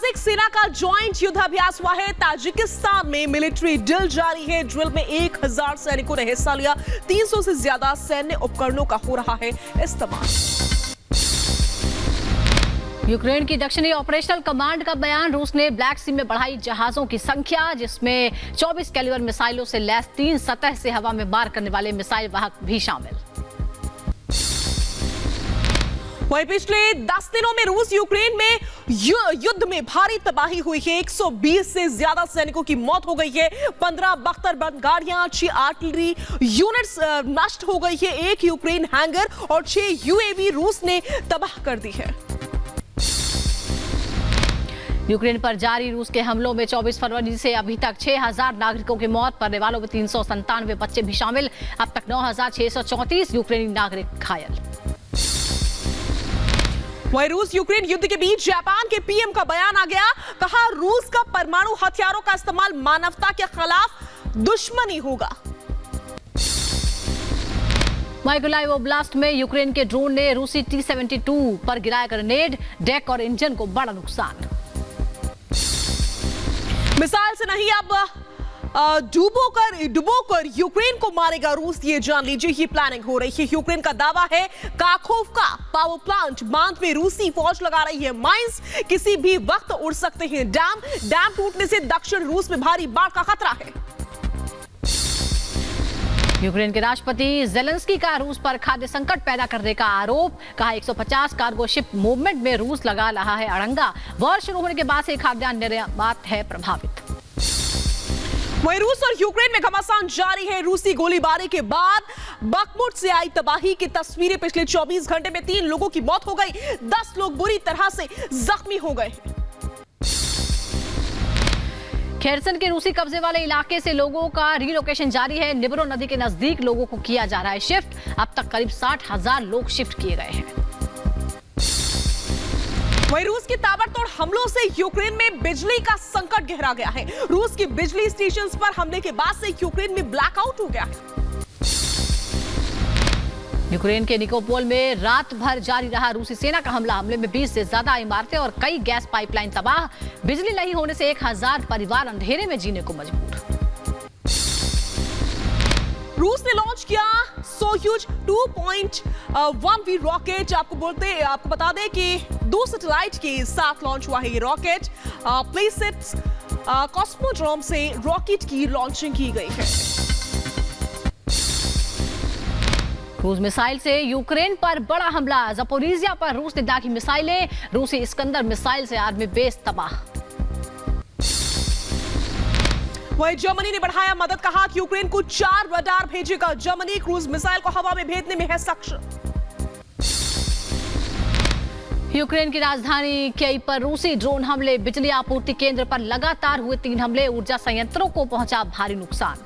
ऐतिहासिक सेना का ज्वाइंट युद्धाभ्यास हुआ है। ताजिकिस्तान में मिलिट्री ड्रिल जारी है। ड्रिल में 1000 सैनिकों ने हिस्सा लिया। 300 से ज्यादा सैन्य उपकरणों का हो रहा है इस्तेमाल। यूक्रेन की दक्षिणी ऑपरेशनल कमांड का बयान। रूस ने ब्लैक सी में बढ़ाई जहाजों की संख्या, जिसमें 24 कैलिबर मिसाइलों से लैस 3 सतह से हवा में वार करने वाले मिसाइल वाहक भी शामिल। वहीं पिछले 10 दिनों में रूस यूक्रेन में युद्ध में भारी तबाही हुई है। 120 से ज्यादा सैनिकों की मौत हो गई है। 15 बख्तरबंद गाड़ियां, 6 आर्टिलरी यूनिट्स नष्ट हो गई है। 1 यूक्रेन हैंगर और 6 यूएवी रूस ने तबाह कर दी है। यूक्रेन पर जारी रूस के हमलों में 24 फरवरी से अभी तक 6000 नागरिकों की मौत, मरने वालों में 397 बच्चे भी शामिल। अब तक 9634 यूक्रेनी नागरिक घायल। वहीं रूस यूक्रेन युद्ध के बीच जापान के पीएम का बयान आ गया। कहा, रूस का परमाणु हथियारों का इस्तेमाल मानवता के खिलाफ दुश्मनी होगा। माइकोलाइव ओब्लास्ट में यूक्रेन के ड्रोन ने रूसी T-72 पर गिराया ग्रेनेड, डेक और इंजन को बड़ा नुकसान। मिसाइल से नहीं, अब डुबोकर यूक्रेन को मारेगा रूस। ये जान लीजिए, ये प्लानिंग हो रही है। यूक्रेन का दावा है काखोवका पावर प्लांट बांध में रूसी फौज लगा रही है माइंस, किसी भी वक्त उड़ सकते हैं डैम टूटने से दक्षिण रूस में भारी बाढ़ का खतरा है। यूक्रेन के राष्ट्रपति जेलेंस्की का रूस पर खाद्य संकट पैदा करने का आरोप। कहा, 150 कार्गो शिप मूवमेंट में रूस लगा रहा है अड़ंगा। वॉर शुरू होने के बाद से खाद्यान्न निर्यात है प्रभावित। वहीं रूस और यूक्रेन में घमासान जारी है। रूसी गोलीबारी के बाद बखमुट से आई तबाही की तस्वीरें। पिछले 24 घंटे में 3 लोगों की मौत हो गई, 10 लोग बुरी तरह से जख्मी हो गए। खेरसन के रूसी कब्जे वाले इलाके से लोगों का रिलोकेशन जारी है। निब्रो नदी के नजदीक लोगों को किया जा रहा है शिफ्ट। अब तक करीब 60,000 लोग शिफ्ट किए गए हैं। वहीं रूस के ताबड़तोड़ हमलों से यूक्रेन में बिजली का संकट गहरा गया है। रूस की बिजली स्टेशंस पर हमले के बाद से यूक्रेन में ब्लैकआउट हो गया है। यूक्रेन के निकोपोल में रात भर जारी रहा रूसी सेना का हमला। हमले में 20 से ज्यादा इमारतें और कई गैस पाइपलाइन तबाह। बिजली नहीं होने से 1000 परिवार अंधेरे में जीने को मजबूर। रूस ने लॉन्च किया सोयूज 2.1V रॉकेट। आपको बता दें कि 2 सैटेलाइट के साथ लॉन्च हुआ है ये रॉकेट। प्लेसेट्स कॉस्मोड्रोम से रॉकेट की लॉन्चिंग की गई है। क्रूज मिसाइल से यूक्रेन पर बड़ा हमला। ज़पोरिज़िया पर रूस ने दागी मिसाइलें। रूसी इस्कंदर मिसाइल से आर्मी बेस तबाह। वहीं जर्मनी ने बढ़ाया मदद। कहा कि यूक्रेन को 4 रडार भेजेगा। जर्मनी क्रूज मिसाइल को हवा में भेजने में है सक्षम। यूक्रेन की राजधानी कीव पर रूसी ड्रोन हमले। बिजली आपूर्ति केंद्र पर लगातार हुए 3 हमले। ऊर्जा संयंत्रों को पहुंचा भारी नुकसान।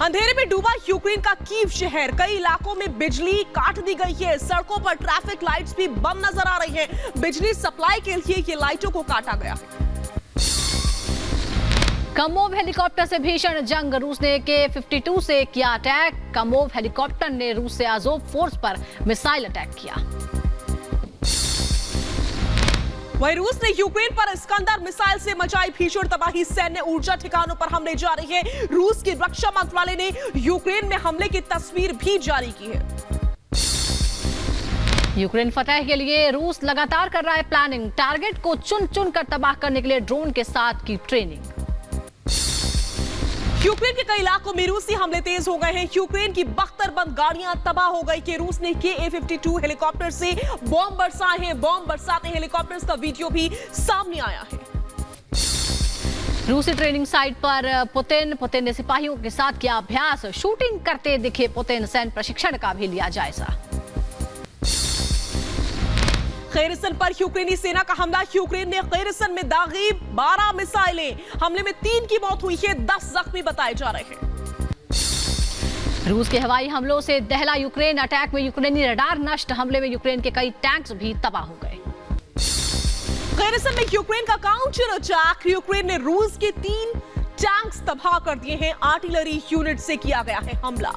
अंधेरे में डूबा यूक्रेन का कीव शहर। कई इलाकों में बिजली काट दी गई है। सड़कों पर ट्रैफिक लाइट्स भी बंद नजर आ रही हैं। बिजली सप्लाई के लिए ये लाइटों को काटा गया है। कमोव हेलीकॉप्टर से भीषण जंग। रूस ने K-52 से किया अटैक। कमोव हेलीकॉप्टर ने रूस से आज़ोव फोर्स पर मिसाइल अटैक किया। वहीं रूस ने यूक्रेन पर इस्कंदर मिसाइल से मचाई भीषण तबाही। सैन्य ऊर्जा ठिकानों पर हमले जारी है। रूस के रक्षा मंत्रालय ने यूक्रेन में हमले की तस्वीर भी जारी की है। यूक्रेन फतह के लिए रूस लगातार कर रहा है प्लानिंग। टारगेट को चुन चुन कर तबाह करने के लिए ड्रोन के साथ की ट्रेनिंग। यूक्रेन के कई इलाकों में रूसी हमले तेज हो गए हैं। यूक्रेन की बख्तरबंद गाड़ियां तबाह हो गई कि रूस ने Ka-52 हेलीकॉप्टर से बॉम्ब बरसाए हैं। बॉम्ब बरसाते हेलीकॉप्टर्स का वीडियो भी सामने आया है। रूसी ट्रेनिंग साइट पर पुतिन ने सिपाहियों के साथ किया अभ्यास। शूटिंग करते दिखे पुतिन। सैन्य प्रशिक्षण का भी लिया जायजा। खेरसन पर यूक्रेनी सेना का हमला। यूक्रेन ने खेरसन में दागी 12 मिसाइलें। हमले में 3 की मौत हुई है, 10 जख्मी बताए जा रहे हैं। रूस के हवाई हमलों से दहला यूक्रेन। अटैक में यूक्रेनी रडार नष्ट। हमले में यूक्रेन के कई टैंक्स भी तबाह हो गए। खेरसन में यूक्रेन का काउंटर अटैक। यूक्रेन ने रूस के 3 टैंक्स तबाह कर दिए हैं। आर्टिलरी यूनिट से किया गया है हमला।